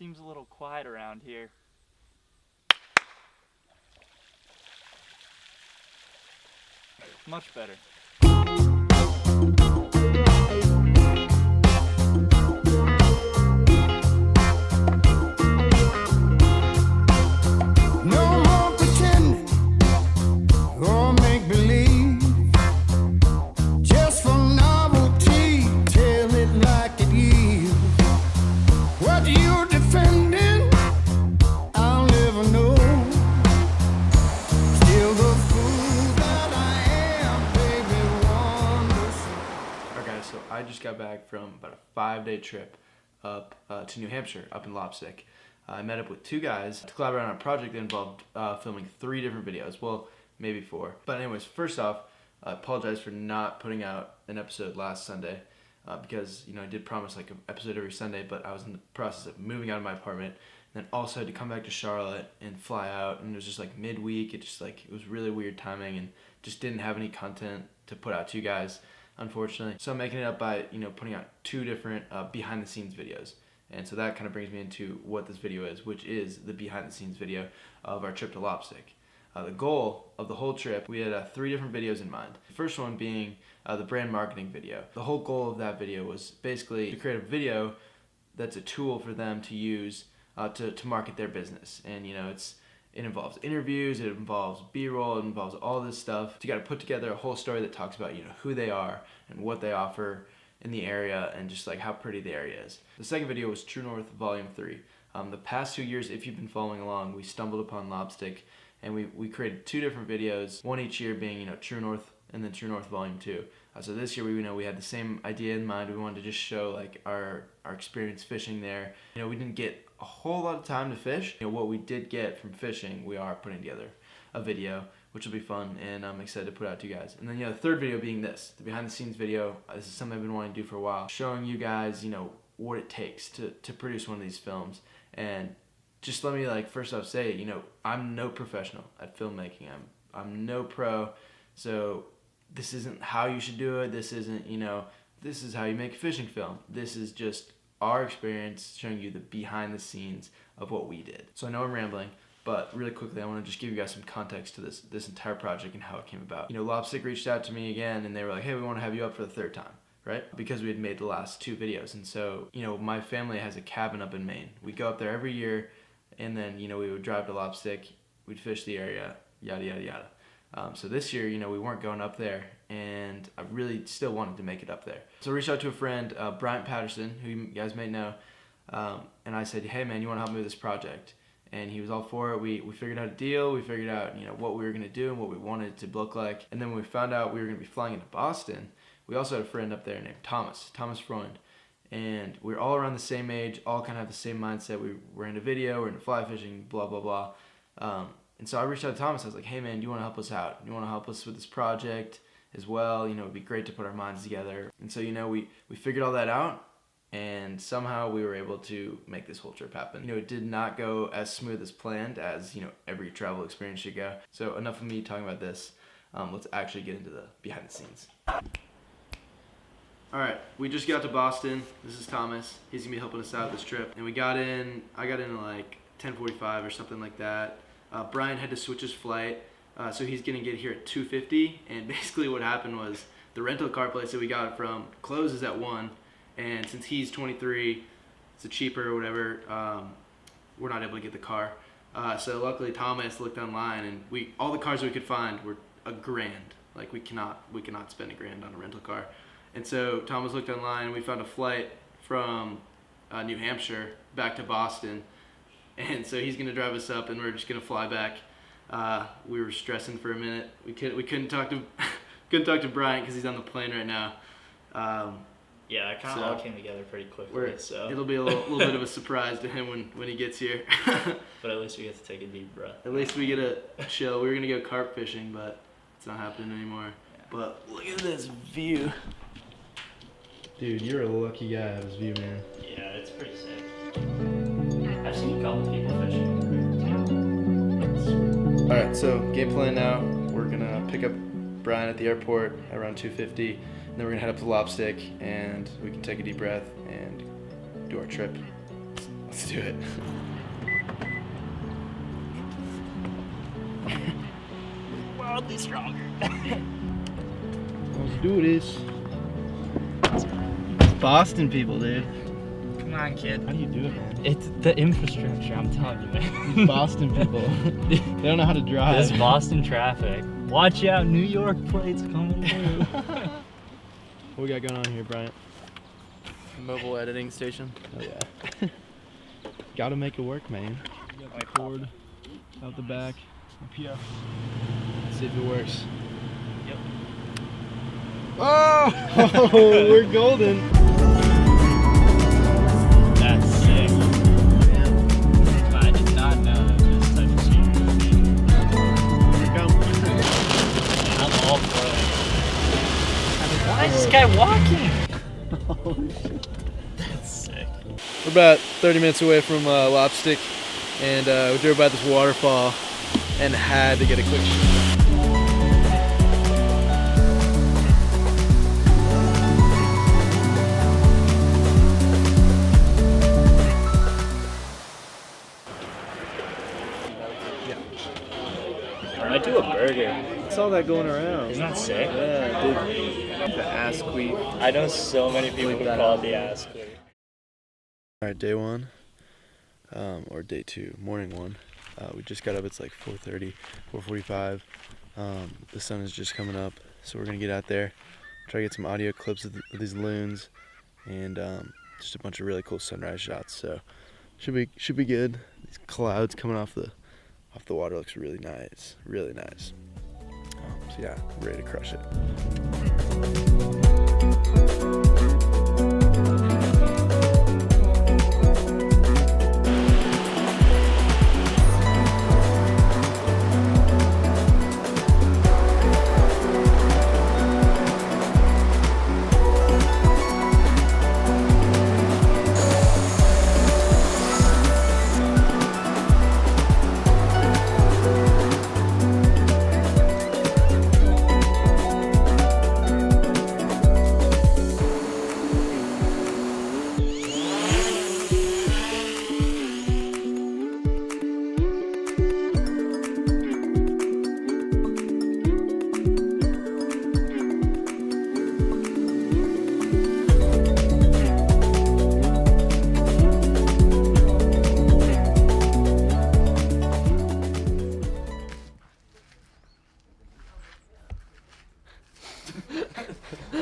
Seems a little quiet around here. Much better. So I just got back from about a 5-day trip up to New Hampshire, up in Lopstick. I met up with 2 guys to collaborate on a project that involved filming 3 different videos. Well, maybe 4. But anyways, first off, I apologize for not putting out an episode last Sunday because, I did promise like an episode every Sunday, but I was in the process of moving out of my apartment. And then also had to come back to Charlotte and fly out, and it was just like midweek. It was really weird timing, and just didn't have any content to put out to you guys, unfortunately. So I'm making it up by, putting out 2 different behind the scenes videos. And so that kind of brings me into what this video is, which is the behind the scenes video of our trip to Lopstick. The goal of the whole trip, we had 3 different videos in mind. The first one being the brand marketing video. The whole goal of that video was basically to create a video that's a tool for them to use to market their business. And it involves interviews, it involves B-roll, it involves all this stuff. You got to put together a whole story that talks about who they are and what they offer in the area and just like how pretty the area is. The second video was True North Volume 3. The past 2 years, if you've been following along, we stumbled upon Lopstick and we created 2 different videos, one each year being True North and then True North Volume 2. So this year we had the same idea in mind. We wanted to just show like our experience fishing there. We didn't get a whole lot of time to fish. What we did get from fishing, we are putting together a video, which will be fun, and I'm excited to put out to you guys. And then the third video being this, the behind the scenes video. This is something I've been wanting to do for a while, showing you guys, what it takes to produce one of these films. And just let me first off say, I'm no professional at filmmaking. I'm no pro, so this isn't how you should do it. This isn't, this is how you make a fishing film. This is just our experience showing you the behind the scenes of what we did. So I know I'm rambling, but really quickly I want to just give you guys some context to this entire project and how it came about. Lopstick reached out to me again and they were like, hey, we want to have you up for the 3rd time, right? Because we had made the last 2 videos. And so, my family has a cabin up in Maine. We go up there every year, and then, we would drive to Lopstick, we'd fish the area, yada, yada, yada. So this year, we weren't going up there, and I really still wanted to make it up there. So I reached out to a friend, Bryant Patterson, who you guys may know, and I said, hey man, you want to help me with this project? And he was all for it. We figured out a deal. We figured out what we were going to do and what we wanted it to look like. And then when we found out we were going to be flying into Boston, we also had a friend up there named Thomas Freund. And we were all around the same age, all kind of have the same mindset. We were into video, we're into fly fishing, blah, blah, blah. And so I reached out to Thomas. I was like, hey man, do you want to help us out? Do you want to help us with this project as well? It'd be great to put our minds together. And so, we figured all that out, and somehow we were able to make this whole trip happen. It did not go as smooth as planned, as, every travel experience should go. So enough of me talking about this. Let's actually get into the behind the scenes. All right, we just got to Boston. This is Thomas. He's gonna be helping us out this trip. And I got in at like 10:45 or something like that. Brian had to switch his flight, so he's gonna get here at 2:50. And basically what happened was the rental car place that we got it from closes at 1, and since he's 23, it's a cheaper or whatever, we're not able to get the car. So luckily Thomas looked online, and all the cars we could find were $1,000. Like we cannot spend $1,000 on a rental car. And so Thomas looked online, and we found a flight from New Hampshire back to Boston. And so he's gonna drive us up, and we're just gonna fly back. We were stressing for a minute. We couldn't talk to Bryant because he's on the plane right now. Yeah, it kind of all came together pretty quickly. So it'll be a little bit of a surprise to him when he gets here. But at least we get to take a deep breath. At least we get a chill. We were gonna go carp fishing, but it's not happening anymore. Yeah. But look at this view. Dude, you're a lucky guy to have this view, man. Yeah, it's pretty sick. I've seen a couple people fishing. Alright, so game plan now. We're gonna pick up Brian at the airport at around 2:50, and then we're gonna head up to Lopstick, and we can take a deep breath and do our trip. Let's do it. Wildly stronger. Let's do this. It's Boston people, dude. Come on, kid. How do you do it, man? It's the infrastructure, I'm telling you, man. Boston people. They don't know how to drive. This Boston traffic. Watch out, New York plates coming through. What we got going on here, Bryant? Mobile editing station. Oh yeah. Gotta make it work, man. You got the cord out the back. Up here. Let's see if it works. Yep. Oh, we're golden. That's sick. I did not know that was such a cheap movie. Here it comes. I'm all for it. Why is this guy walking? Oh shit. That's sick. We're about 30 minutes away from Lopstick, and we drove by this waterfall and had to get a quick shot. I might do a burger. I saw that going around. Isn't that sick? Yeah, dude. The ass queef. I know so many people who call it the ass queen. Alright, day one, or day two, morning one. We just got up, it's like 4:30, 4:45. The sun is just coming up, so we're gonna get out there, try to get some audio clips of these loons, and just a bunch of really cool sunrise shots. So should be good. These clouds coming off the water looks really nice, really nice. So yeah, ready to crush it.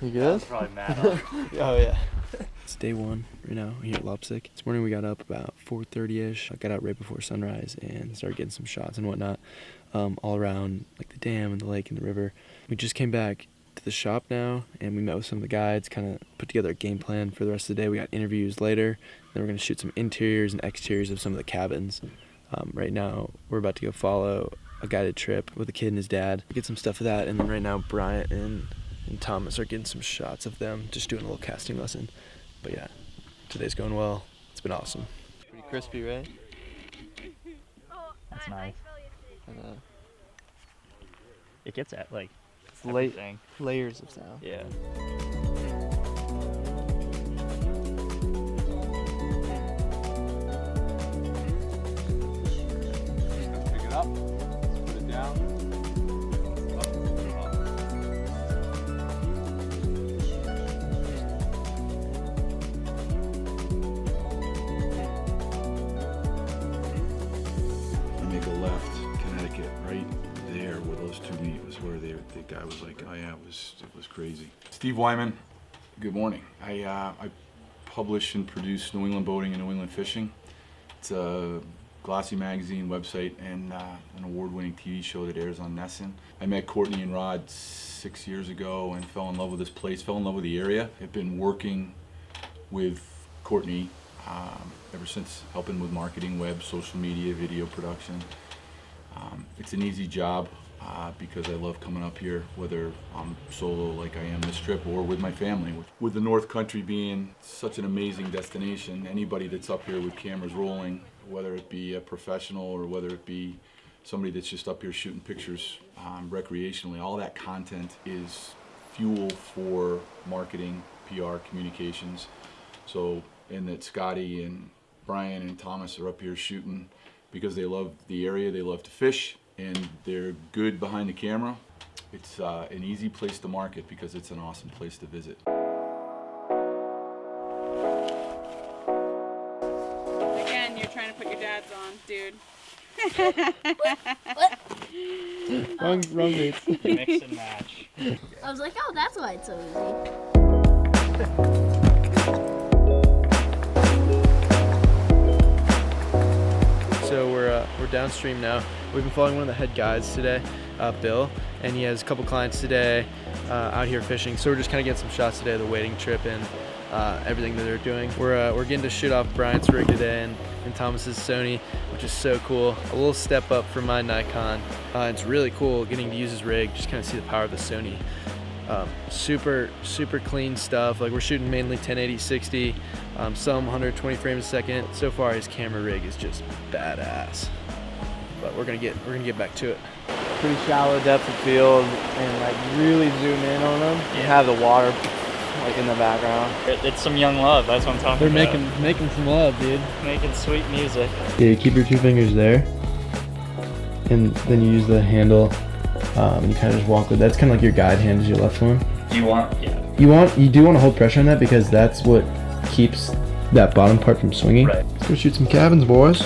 You good? That's probably mad. Oh yeah. It's day one right now here at Lopstick. This morning we got up about 4:30ish. I got out right before sunrise and started getting some shots and whatnot, all around like the dam and the lake and the river. We just came back to the shop now and we met with some of the guides, kind of put together a game plan for the rest of the day. We got interviews later. Then we're gonna shoot some interiors and exteriors of some of the cabins. Right now we're about to go follow a guided trip with a kid and his dad. Get some stuff of that, and then right now Bryant and Thomas are getting some shots of them, just doing a little casting lesson. But yeah, today's going well. It's been awesome. Pretty crispy, right? That's nice. It gets at like It's everything. layers of sound. Yeah. Pick it up. Let's put it down. Make a left, Connecticut, right there where those two meet was where the guy was like, oh yeah, it was crazy. Steve Wyman, good morning. I publish and produce New England Boating and New England Fishing. It's a glossy magazine website and an award-winning TV show that airs on Nessun. I met Courtney and Rod 6 years ago and fell in love with this place, fell in love with the area. I've been working with Courtney ever since, helping with marketing, web, social media, video production. It's an easy job because I love coming up here, whether I'm solo like I am this trip or with my family. With the North Country being such an amazing destination, anybody that's up here with cameras rolling, whether it be a professional or whether it be somebody that's just up here shooting pictures recreationally, all that content is fuel for marketing, PR, communications. So, and that Scotty and Bryant and Thomas are up here shooting because they love the area, they love to fish, and they're good behind the camera. It's an easy place to market because it's an awesome place to visit. Again, you're trying to put your dad's on, dude. Wrong dates. Mix and match. I was like, oh, that's why it's so easy. So we're downstream now. We've been following one of the head guides today, Bill, and he has a couple clients today out here fishing. So we're just kind of getting some shots today of the wading trip and everything that they're doing. We're getting to shoot off Bryant's rig today and Thomas's Sony, which is so cool. A little step up from my Nikon. It's really cool getting to use his rig, just kind of see the power of the Sony. Super clean stuff. Like, we're shooting mainly 1080/60, some 120 frames a second. So far his camera rig is just badass. But we're gonna get back to it. Pretty shallow depth of field, and like really zoom in on them. You have the water like in the background. It's some young love, that's what I'm talking about. They're making some love, dude. Making sweet music. Yeah, you keep your 2 fingers there, and then you use the handle. You kind of just walk with. That's kind of like your guide hand is your left one. Do you want? Yeah. You do want to hold pressure on that because that's what keeps that bottom part from swinging. Right. Let's go shoot some cabins, boys.